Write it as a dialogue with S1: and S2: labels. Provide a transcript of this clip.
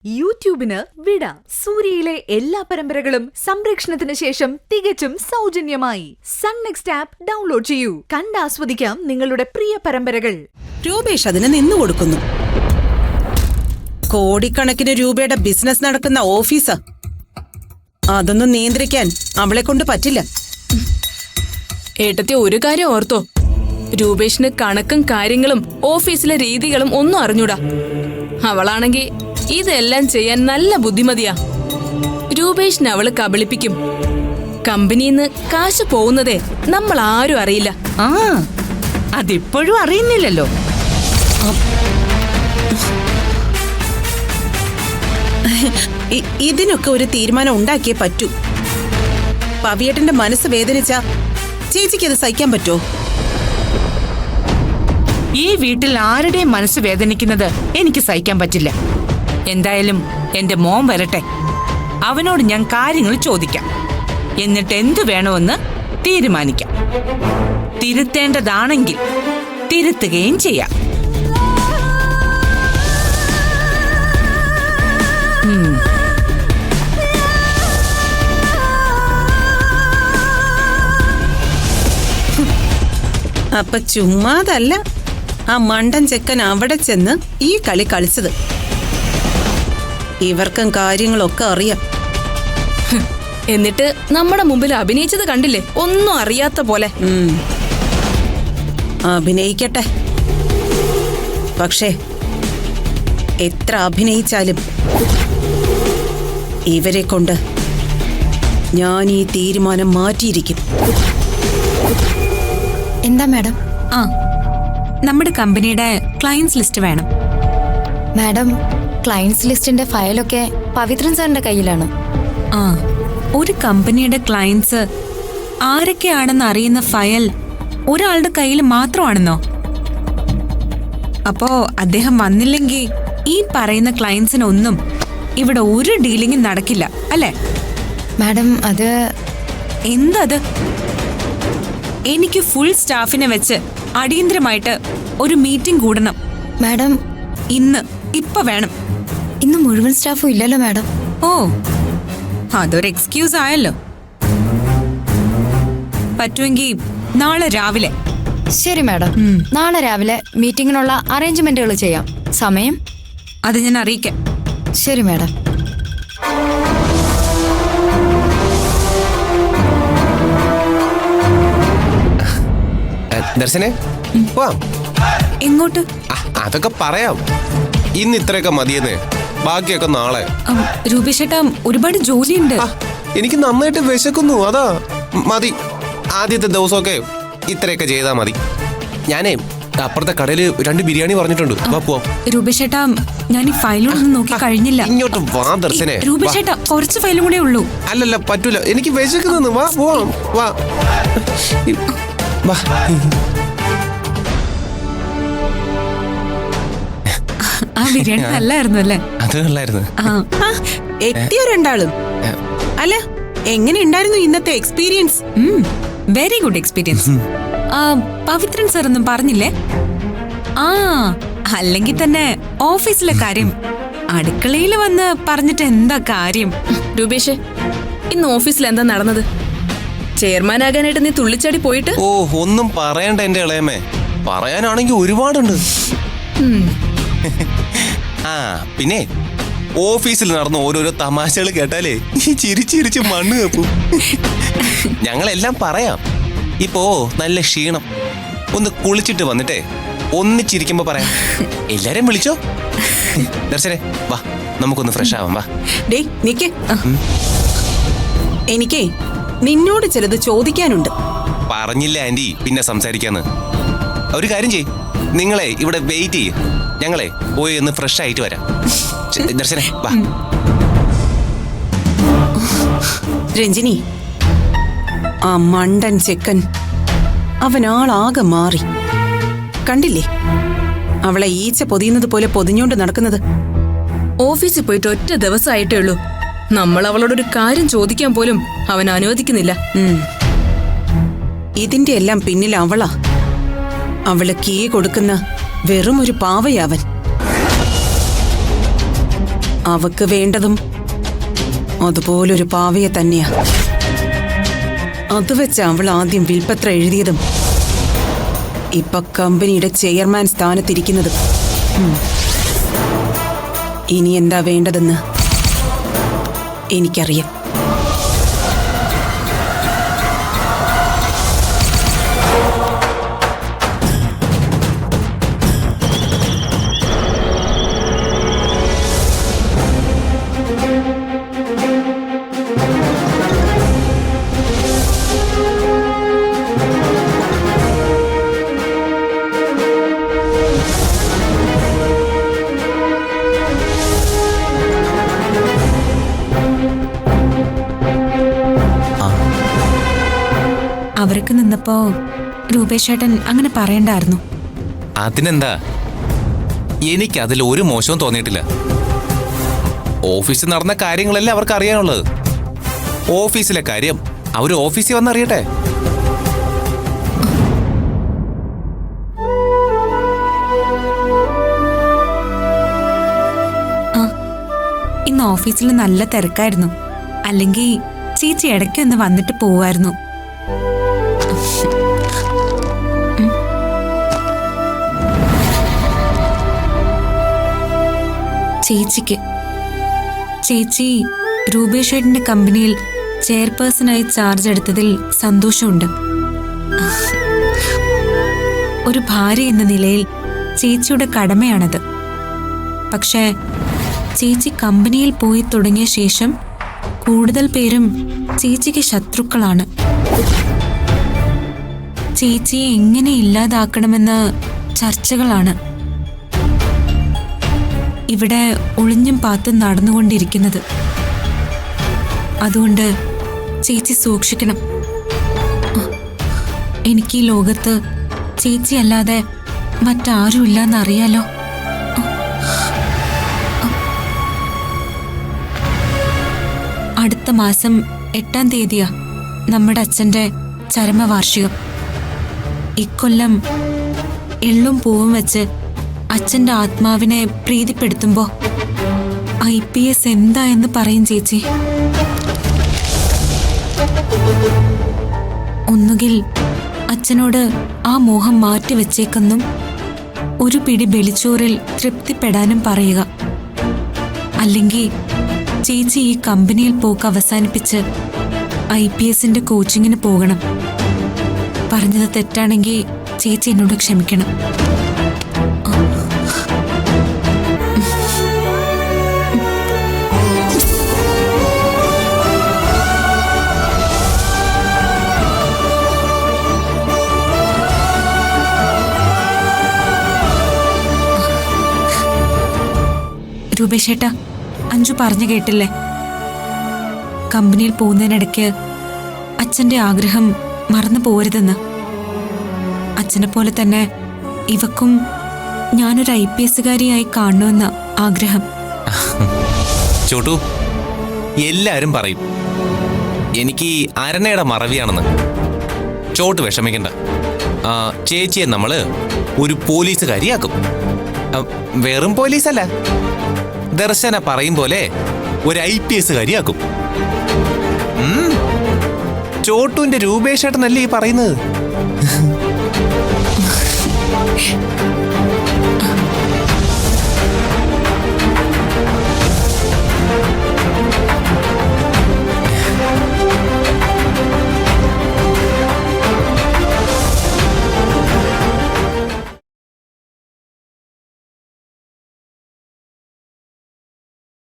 S1: യൂട്യൂബിന് വിട. സൂര്യയിലെ എല്ലാ പരമ്പരകളും സംരക്ഷണത്തിന് ശേഷം തികച്ചും സൗജന്യമായി സൺ നെക്സ്റ്റ് ആപ്പ് ഡൗൺലോഡ് ചെയ്യൂ. കണ്ടാസ്വദിക്കാം നിങ്ങളുടെ പ്രിയ പരമ്പരകൾ.
S2: രൂപേഷ് അതിന് നിന്നുകൊടുക്കുന്നു. കോടിക്കണക്കിന് രൂപയുടെ ബിസിനസ് നടക്കുന്ന ഓഫീസാ. അതൊന്നും നിയന്ത്രിക്കാൻ അവളെ കൊണ്ട് പറ്റില്ല.
S3: ഏട്ടത്തി ഒരു കാര്യം ഓർത്തോ, രൂപേഷിന് കണക്കും കാര്യങ്ങളും ഓഫീസിലെ രീതികളും ഒന്നും അറിഞ്ഞൂടാ. അവളാണെങ്കി ഇതെല്ലാം ചെയ്യാൻ നല്ല ബുദ്ധിമതിയാ. രൂപേഷിന് അവള് കബളിപ്പിക്കും. കമ്പനിന്ന് കാശ് പോകുന്നതേ നമ്മൾ ആരും അറിയില്ല.
S4: അതിപ്പോഴും അറിയുന്നില്ലല്ലോ.
S2: ഇതിനൊക്കെ ഒരു തീരുമാനം ഉണ്ടാക്കിയേ പറ്റൂ. പവിയേട്ടന്റെ മനസ്സ് വേദനിച്ച ചേച്ചിക്ക് അത് സഹിക്കാൻ പറ്റുമോ?
S4: ഈ വീട്ടിൽ ആരുടെയും മനസ്സ് വേദനിക്കുന്നത് എനിക്ക് സഹിക്കാൻ പറ്റില്ല. എന്തായാലും എന്റെ മോൻ വരട്ടെ, അവനോട് ഞാൻ കാര്യങ്ങൾ ചോദിക്കാം. എന്നിട്ട് എന്തു വേണമെന്ന് തീരുമാനിക്കാം. തിരുത്തേണ്ടതാണെങ്കിൽ തിരുത്തുകയും ചെയ്യാം.
S2: അപ്പൊ ചുമ്മാതല്ല ആ മണ്ടൻ ചെക്കൻ അവിടെ ചെന്ന് ഈ കളി കളിച്ചത്. ഇവർക്കും കാര്യങ്ങളൊക്കെ അറിയാം.
S3: എന്നിട്ട് നമ്മുടെ മുമ്പിൽ അഭിനയിച്ചത് കണ്ടില്ലേ, ഒന്നും അറിയാത്ത പോലെ.
S2: അഭിനയിക്കട്ടെ. പക്ഷേ എത്ര അഭിനയിച്ചാലും ഇവരെ കൊണ്ട് ഞാൻ ഈ തീരുമാനം മാറ്റിയിരിക്കും.
S5: എന്താ മാഡം?
S6: നമ്മുടെ കമ്പനിയുടെ ക്ലയൻസ് ലിസ്റ്റ് വേണം.
S5: മാഡം, ക്ലയൻസ് ലിസ്റ്റിന്റെ ഫയലൊക്കെ പവിത്രൻ സാറിന്റെ കയ്യിലാണ്.
S6: ഒരു കമ്പനിയുടെ ക്ലയൻസ് ആരൊക്കെയാണെന്ന് അറിയുന്ന ഫയൽ ഒരാളുടെ കയ്യിൽ മാത്രമാണെന്നോ? അപ്പോ അദ്ദേഹം വന്നില്ലെങ്കിൽ ഈ പറയുന്ന ക്ലയൻസിനൊന്നും ഇവിടെ ഒരു ഡീലിംഗും നടക്കില്ല അല്ലേ?
S5: മാഡം, അത്
S6: എന്തത്? എനിക്ക് ഫുൾ സ്റ്റാഫിനെ വെച്ച് അടിയന്തരമായിട്ട് ഒരു മീറ്റിംഗ് കൂടണം.
S5: മാഡം,
S6: ഇപ്പൊ വേണം.
S5: ഇന്ന് മുഴുവൻ സ്റ്റാഫും ഇല്ലല്ലോ മാഡം.
S6: ഓ, അതൊരു എക്സ്ക്യൂസ് ആയല്ലോ. പറ്റുമെങ്കിൽ നാളെ രാവിലെ.
S5: ശരി മാഡം, നാളെ രാവിലെ മീറ്റിംഗിനുള്ള അറേഞ്ച്മെന്റുകൾ ചെയ്യാം. സമയം
S6: അത് ഞാൻ അറിയിക്കാം.
S5: ശരി മാഡം.
S7: ദർശനെ,
S6: എങ്ങോട്ട്?
S7: അതൊക്കെ പറയാം. ഇന്ന് ഇത്രയൊക്കെ മതിയെന്ന്, ബാക്കിയൊക്കെ നാളെ.
S6: രൂപേഷേട്ടാ, ഒരുപാട് ജോലിയുണ്ട്.
S7: എനിക്ക് നന്നായിട്ട് വിശക്കുന്നു, അതാ മതി. ആദ്യത്തെ ദിവസമൊക്കെ ഇത്രയൊക്കെ ചെയ്താ മതി. ഞാനേ അപ്പുറത്തെ കടയില് 2 ബിരിയാണി പറഞ്ഞിട്ടുണ്ട്. വാ പോവാം.
S6: രൂപേഷേട്ടാ, ഞാൻ ഈ ഫയലൊന്നും നോക്കി കഴിഞ്ഞില്ല.
S7: ഇങ്ങോട്ട് വാ ദർശനെ.
S6: രൂപേഷേട്ടാ, കുറച്ച് ഫയലും കൂടെ ഉള്ളൂ.
S7: അല്ലല്ല, പറ്റൂല, എനിക്ക് വിശക്കുന്നു. വാ പോവാം, വാ വാ.
S6: ആ ബിരിയാണി നല്ലായിരുന്നു അല്ലേ?
S7: അത് നല്ലായിരുന്നു.
S2: എത്തിയോ രണ്ടാളും? അല്ല, എങ്ങനെ ഉണ്ടായിരുന്നു ഇന്നത്തെ experience?
S6: Very good experience. Pavithran sir ഒന്നും പറഞ്ഞില്ലേ? അല്ലെങ്കിൽ തന്നെ ഓഫീസിലെ കാര്യം അടുക്കളയിൽ വന്ന് പറഞ്ഞിട്ട് എന്താ കാര്യം?
S3: രൂപേഷ്, ഇന്ന് ഓഫീസിൽ എന്താ നടന്നത്? ചെയർമാനാകാനായിട്ട് നീ തുള്ളിച്ചാടി പോയിട്ട്.
S7: ഓ, ഒന്നും പറയണ്ട എന്റെ ഇളയമേ. പറയാനാണെങ്കിൽ ഒരുപാടുണ്ട്. പിന്നെ ഓഫീസിൽ നടന്ന ഓരോരോ തമാശകൾ കേട്ടാലേ ചിരിച്ചിരിച്ച് മണ്ണ് കപ്പും. ഞങ്ങളെല്ലാം പറയാം. ഇപ്പോ നല്ല ക്ഷീണം, ഒന്ന് കുളിച്ചിട്ട് വന്നിട്ടേ ഒന്നിച്ചിരിക്കുമ്പോ പറയാം. എല്ലാരും വിളിച്ചോ. ദർശനെ, വാ, നമുക്കൊന്ന് ഫ്രഷ് ആവാം. വാ.
S2: ഡേ നിക്ക്, എനിക്കേ നിന്നോട് ചിലത് ചോദിക്കാനുണ്ട്.
S7: പറഞ്ഞില്ല ആന്റി, പിന്നെ സംസാരിക്കാന്ന്. ഒരു കാര്യം ചെയ്യ്, നിങ്ങളെ ഇവിടെ വെയിറ്റ് ചെയ്യ്. ഞങ്ങളെ പോയി ഒന്ന് ഫ്രഷ് ആയിട്ട് വരാം. ദർശനെ, വാ.
S2: രഞ്ജിനി, ആ മണ്ടൻ ചെക്കൻ അവനാളാകെ മാറി. കണ്ടില്ലേ അവളെ ഈച്ച പൊതിയുന്നത് പോലെ പൊതിഞ്ഞോണ്ട് നടക്കുന്നത്?
S3: ഓഫീസിൽ പോയിട്ട് ഒറ്റ ദിവസമായിട്ടേ ഉള്ളൂ. നമ്മൾ അവളോടൊരു കാര്യം ചോദിക്കാൻ പോലും അവൻ അനുവദിക്കുന്നില്ല.
S2: ഇതിന്റെ എല്ലാം പിന്നിൽ അവളാ. അവള് കീ കൊടുക്കുന്ന വെറും ഒരു പാവയാവൻ. അവക്ക് വേണ്ടതും അതുപോലൊരു പാവയെ തന്നെയാ. അത് വെച്ച് അവൾ ആദ്യം വിൽപ്പത്ര എഴുതിയതും ഇപ്പൊ കമ്പനിയുടെ ചെയർമാൻ സ്ഥാനത്തിരിക്കുന്നതും. ഇനി എന്താ വേണ്ടതെന്ന് എനിക്കറിയാം.
S6: അവർക്ക് നിന്നപ്പോ രൂപേഷ് ചേട്ടൻ അങ്ങനെ പറയണ്ടായിരുന്നു.
S7: അതിനെന്താ, എനിക്കതിൽ ഒരു മോശവും തോന്നിയിട്ടില്ല. ഓഫീസിൽ നടന്ന കാര്യങ്ങളല്ലേ അവർക്ക് അറിയാനുള്ളത്. ഓഫീസിലെ കാര്യം അവർ ഓഫീസിൽ വന്നറിയട്ടെ.
S6: ഇന്ന് ഓഫീസിൽ നല്ല തിരക്കായിരുന്നു. അല്ലെങ്കിൽ ചേച്ചി ഇടയ്ക്കൊന്ന് വന്നിട്ട് പോവായിരുന്നു. ചേച്ചി രൂപേഷ് ചേട്ടന്റെ കമ്പനിയിൽ ചെയർപേഴ്സണായി ചാർജ് എടുത്തതിൽ സന്തോഷമുണ്ട്. ഒരു ഭാര്യ എന്ന നിലയിൽ ചേച്ചിയുടെ കടമയാണത്. പക്ഷേ ചേച്ചി കമ്പനിയിൽ പോയി തുടങ്ങിയ ശേഷം കൂടുതൽ പേരും ചേച്ചിക്ക് ശത്രുക്കളാണ്. ചേച്ചിയെ എങ്ങനെ ഇല്ലാതാക്കണമെന്ന ചർച്ചകളാണ് ഇവിടെ ഒളിഞ്ഞും പാത്തും നടന്നുകൊണ്ടിരിക്കുന്നത്. അതുകൊണ്ട് ചേച്ചി സൂക്ഷിക്കണം. എനിക്ക് ഈ ലോകത്ത് ചേച്ചി അല്ലാതെ മറ്റാരുമില്ലെന്നറിയാലോ. അടുത്ത മാസം 8-ാം തീയതിയാ നമ്മുടെ അച്ഛൻ്റെ ചരമവാർഷികം. ഇക്കൊല്ലം എള്ളും പൂവും വെച്ച് അച്ഛൻ്റെ ആത്മാവിനെ പ്രീതിപ്പെടുത്തുമ്പോ IPS എന്താ എന്ന് പറയും ചേച്ചി. ഒന്നുകിൽ അച്ഛനോട് ആ മോഹം മാറ്റിവെച്ചേക്കെന്നും ഒരു പിടി വെളിച്ചോറിൽ തൃപ്തിപ്പെടാനും പറയുക. അല്ലെങ്കിൽ ചേച്ചി ഈ കമ്പനിയിൽ പോക്ക് അവസാനിപ്പിച്ച് IPSന്റെ കോച്ചിങ്ങിന് പോകണം. പറഞ്ഞത് തെറ്റാണെങ്കിൽ ചേച്ചി എന്നോട് ക്ഷമിക്കണം. രൂപേഷേട്ടാ, അഞ്ജു പറഞ്ഞു കേട്ടില്ലേ? കമ്പനിയിൽ പോകുന്നതിനിടയ്ക്ക് അച്ഛൻ്റെ ആഗ്രഹം മറന്നു പോരുതെന്ന്. അച്ഛനെ പോലെ തന്നെ ഇവക്കും ഞാനൊരു IPSകാരിയായി കാണണമെന്ന ആഗ്രഹം.
S7: ചോട്ടു, എല്ലാരും പറയും എനിക്ക് അരണയുടെ മറവിയാണെന്ന്. ചോട്ട് വിഷമിക്കണ്ട. ചേച്ചിയെ നമ്മള് ഒരു പോലീസുകാരിയാക്കും. വെറും പോലീസല്ല, ദർശന പറയും പോലെ ഒരു IPSകാരിയാക്കും. ചോട്ടുവിന്റെ രൂപേഷേട്ടനല്ലേ ഈ പറയുന്നത്?